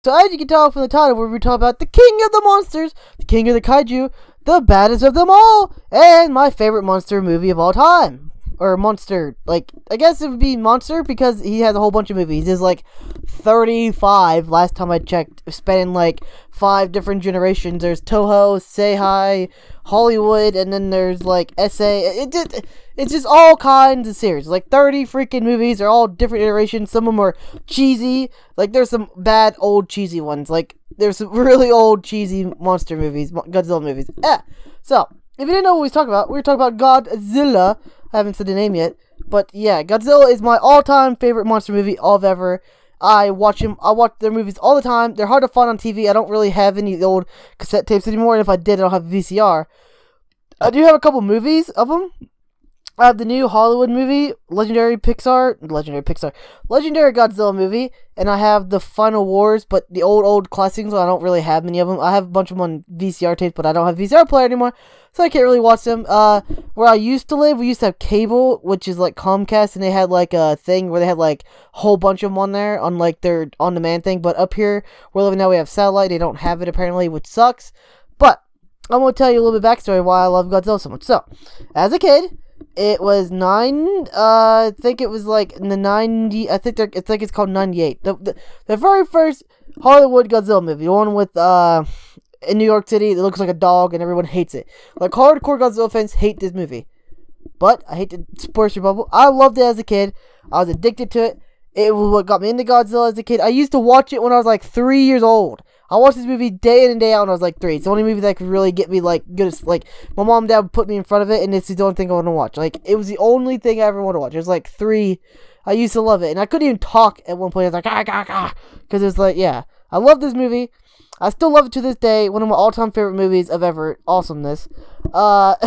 So as you can tell from the title, we're talking about the king of the monsters, the king of the kaiju, the baddest of them all, and my favorite monster movie of all time. Or monster, like, I guess it would be monster because he has a whole bunch of movies. There's like 35 last time I checked, spanning like 5 different generations. There's Toho, Seihai, Hollywood, and then there's like SA. It's just all kinds of series. Like 30 freaking movies. They're all different iterations. Some of them are cheesy. Like there's some bad old cheesy ones. Like there's some really old cheesy monster movies, Godzilla movies. So if you didn't know what we was talking about, we were talking about Godzilla. I haven't said the name yet, but yeah, Godzilla is my all-time favorite monster movie of ever. I watch their movies all the time. They're hard to find on TV. I don't really have any of the old cassette tapes anymore, and if I did, I don't have a VCR. I do have a couple movies of them. I have the new Hollywood movie, Legendary Godzilla movie, and I have the Final Wars, but the old classics, I don't really have many of them. I have a bunch of them on VCR tapes, but I don't have a VCR player anymore, so I can't really watch them. Where I used to live, we used to have cable, which is like Comcast, and they had like a thing where they had like a whole bunch of them on there, on like their on-demand thing, but up here, where we're living now, we have satellite. They don't have it apparently, which sucks, but I'm going to tell you a little bit of backstory why I love Godzilla so much. So, as a kid, it was I think it was like in the 90, it's called 98. The very first Hollywood Godzilla movie, the one with, in New York City, it looks like a dog and everyone hates it. Like, hardcore Godzilla fans hate this movie. But, I hate to burst your bubble, I loved it as a kid. I was addicted to it. It was what got me into Godzilla as a kid. I used to watch it when I was like 3 years old. I watched this movie day in and day out when I was like 3. It's the only movie that could really get me like good as, like, my mom and dad would put me in front of it, and it's the only thing I want to watch. Like, it was the only thing I ever wanted to watch. It was like 3. I used to love it, and I couldn't even talk at one point. I was like, because it was like, yeah. I love this movie. I still love it to this day. One of my all-time favorite movies of ever. Awesomeness. But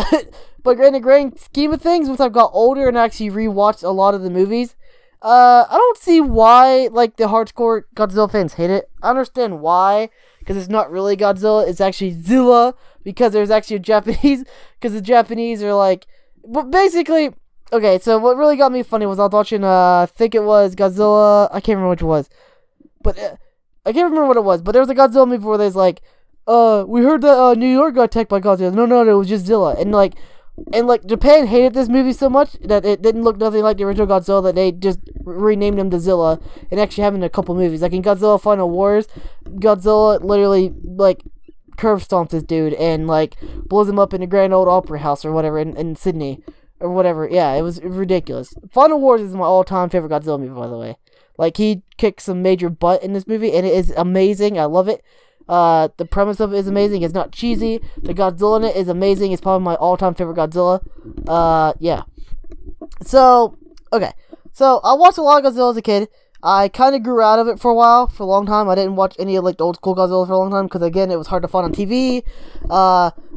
in the grand scheme of things, once I've got older and actually rewatched a lot of the movies, I don't see why, like, the hardcore Godzilla fans hate it. I understand why, because it's not really Godzilla, it's actually Zilla, because there's actually a Japanese, because the Japanese are like, but basically, okay, so what really got me funny was I was watching, I think it was Godzilla, I can't remember which it was, but, I can't remember what it was, but there was a Godzilla movie where there's like, we heard that, New York got attacked by Godzilla. No, it was just Zilla, and like, Japan hated this movie so much that it didn't look nothing like the original Godzilla that they just renamed him to Zilla and actually having a couple movies. Like in Godzilla Final Wars, Godzilla literally, like, curve stomps this dude and, like, blows him up in the Grand Ole Opry House or whatever in Sydney or whatever. Yeah, it was ridiculous. Final Wars is my all-time favorite Godzilla movie, by the way. Like, he kicks some major butt in this movie and it is amazing. I love it. The premise of it is amazing. It's not cheesy. The Godzilla in it is amazing. It's probably my all-time favorite Godzilla. Yeah. So, okay. So, I watched a lot of Godzilla as a kid. I kind of grew out of it for a long time. I didn't watch any of, like, the old school Godzilla for a long time, because, again, it was hard to find on TV. We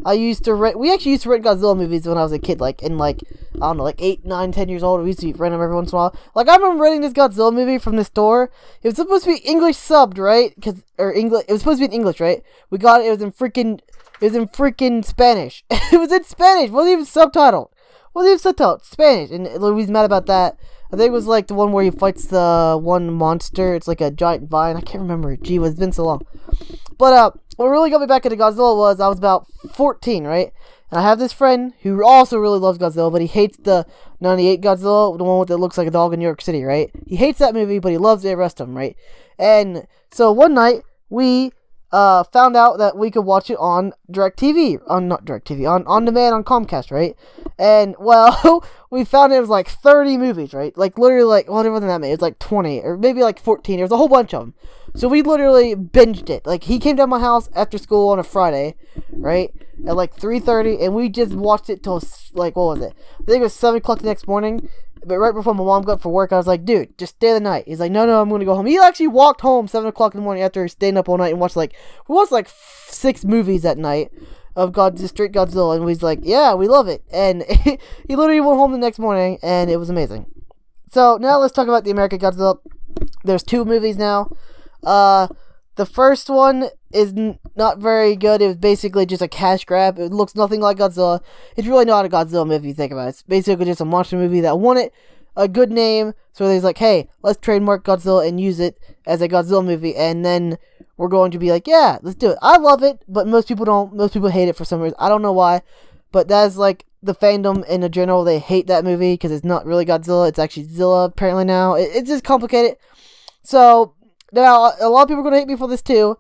actually used to rent Godzilla movies when I was a kid, like, in, like, I don't know, like, 8, 9, 10 years old. We used to rent them every once in a while. Like, I remember renting this Godzilla movie from the store. It was supposed to be English subbed, right? It was supposed to be in English, right? We got it, it was in freaking Spanish. It was in Spanish, it wasn't even subtitled. Spanish, and Louis mad about that. I think it was like the one where he fights the one monster. It's like a giant vine. I can't remember. Gee, it's been so long. But what really got me back into Godzilla was I was about 14, right? And I have this friend who also really loves Godzilla, but he hates the 98 Godzilla, the one that looks like a dog in New York City, right? He hates that movie, but he loves the rest of them, right? And so one night we found out that we could watch it on DirecTV, on demand on Comcast, right? And, well, we found it was like 30 movies, right? Like, literally, like, whatever that made, it was like 20, or maybe like 14, there was a whole bunch of them. So we literally binged it. Like, he came to my house after school on a Friday, right? At like 3:30, and we just watched it till, like, what was it? I think it was 7 o'clock the next morning. But right before my mom got up for work, I was like, dude, just stay the night. He's like, no, I'm going to go home. He actually walked home 7 o'clock in the morning after staying up all night and watched, like, we watched, like, 6 movies that night of straight Godzilla. And he's like, yeah, we love it. And he literally went home the next morning, and it was amazing. So, now let's talk about the American Godzilla. There's 2 movies now. The first one is not very good. It was basically just a cash grab. It looks nothing like Godzilla. It's really not a Godzilla movie if you think about it. It's basically just a monster movie that won it. a good name. So there's like, hey, let's trademark Godzilla and use it as a Godzilla movie, and then we're going to be like, yeah, let's do it. I love it, but most people don't. Most people hate it for some reason. I don't know why, but that's like the fandom in general. They hate that movie because it's not really Godzilla. It's actually Zilla apparently now. It's just complicated. So now a lot of people are going to hate me for this too.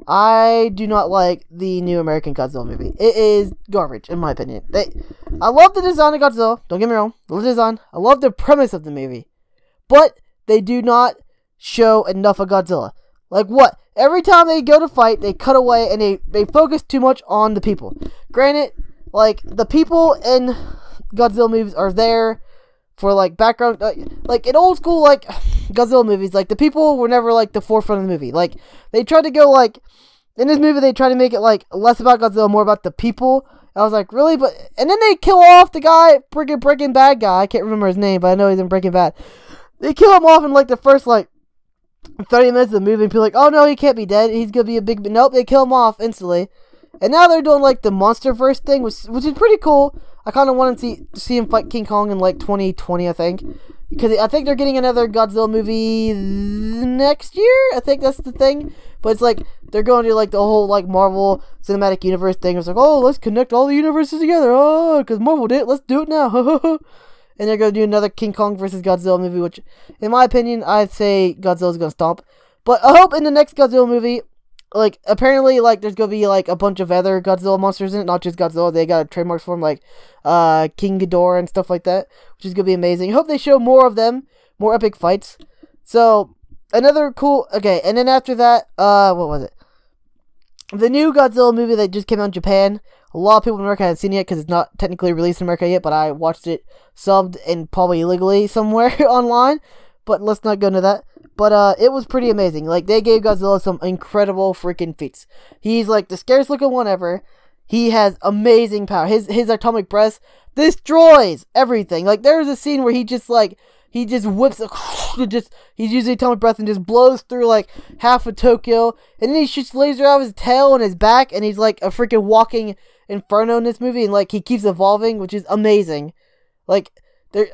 I do not like the new American Godzilla movie. It is garbage, in my opinion. I love the design of Godzilla. Don't get me wrong. I love the design. I love the premise of the movie. But they do not show enough of Godzilla. Like what? Every time they go to fight, they cut away and they focus too much on the people. Granted, like, the people in Godzilla movies are there for, like, background. Like, in old school, like, Godzilla movies, like, the people were never, like, the forefront of the movie. Like, they tried to go, like, in this movie, they tried to make it, like, less about Godzilla, more about the people. I was like, really? But, and then they kill off the guy, Breaking Bad guy. I can't remember his name, but I know he's in Breaking Bad. They kill him off in, like, the first, like, 30 minutes of the movie, and people are like, oh, no, he can't be dead. He's gonna be a big... Nope, they kill him off instantly. And now they're doing, like, the MonsterVerse thing, which is pretty cool. I kind of wanted to see him fight King Kong in, like, 2020, I think. Because I think they're getting another Godzilla movie next year. I think that's the thing. But it's like, they're going to do, like, the whole, like, Marvel Cinematic Universe thing. It's like, oh, let's connect all the universes together. Oh, because Marvel did it. Let's do it now. And they're going to do another King Kong versus Godzilla movie, which, in my opinion, I'd say Godzilla's going to stomp. But I hope in the next Godzilla movie... Like, apparently, like, there's gonna be, like, a bunch of other Godzilla monsters in it, not just Godzilla. They got trademarks for them, like, King Ghidorah and stuff like that, which is gonna be amazing. I hope they show more of them, more epic fights. So, another cool, okay, and then after that, what was it? The new Godzilla movie that just came out in Japan. A lot of people in America haven't seen it yet, because it's not technically released in America yet, but I watched it subbed and probably illegally somewhere online, but let's not go into that. But, it was pretty amazing. Like, they gave Godzilla some incredible freaking feats. He's, like, the scariest looking one ever. He has amazing power. His atomic breath destroys everything. Like, there's a scene where he just, like, he just whips, he's using atomic breath and just blows through, like, half of Tokyo. And then he shoots laser out of his tail and his back, and he's, like, a freaking walking inferno in this movie. And, like, he keeps evolving, which is amazing. Like...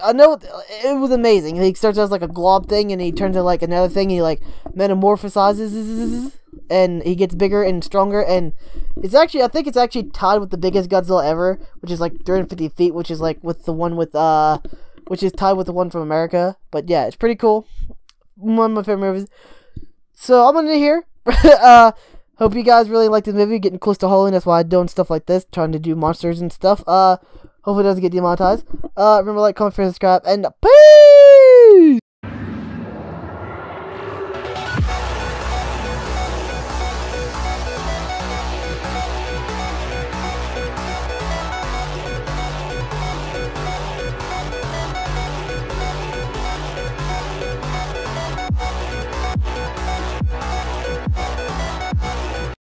I know it was amazing. He starts out as like a glob thing, and he turns into like another thing. And he like metamorphosizes, and he gets bigger and stronger. And it's actually, I think it's actually tied with the biggest Godzilla ever, which is like 350 feet, which is like with the one with which is tied with the one from America. But yeah, it's pretty cool. One of my favorite movies. So I'm gonna here. Hope you guys really like this movie. Getting close to Halloween, that's why I'm doing stuff like this, trying to do monsters and stuff. Hopefully it doesn't get demonetized. Remember, like, comment, share, subscribe, and peace!